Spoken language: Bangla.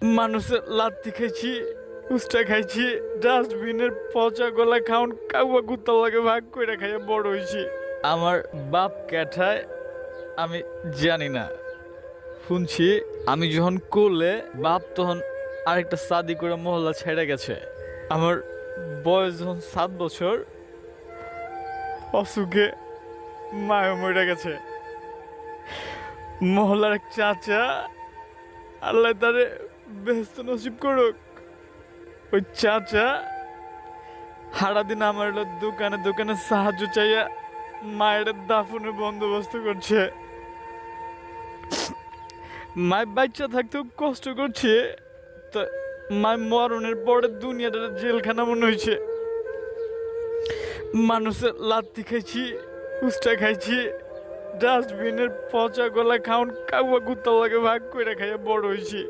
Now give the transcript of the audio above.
মানুষের লাত্তি খাইছি, উস্টা খাইছি, ডাস্টবিনের পচা গলা খাউন কাউয়া কুত্তা লাগে ভাগ করে খাইয়া বড় হয়েছি। আমার বাপ ক্যাঠায় আমি জানি না, শুনছি আমি যখন কোলে বাপ তখন আরেকটা শাদি করে মহল্লা ছেড়ে গেছে। আমার বয়স যখন 7 বছর, অসুখে মায়ও মরে গেছে। মহল্লার এক চাচা, আল্লাহ তারে বেহেস্ত নসিব করুক, ওই চাচা সারাদিন আমার দোকানে দোকানে সাহায্য চাইয়া মায়ের দাফনের বন্দোবস্ত করছে। মায়ের বাচ্চা থাকতেও কষ্ট করছে, তা মায়ের মরণের পরে দুনিয়াটা জেলখানা মনে হয়েছে। মানুষের লাত্তি খাইছি, উস্টা খাইছি, ডাস্টবিনের পচা গলা খাউন কাউয়া কুত্তা লাগে ভাগ করে খাইয়া বড় হয়েছি।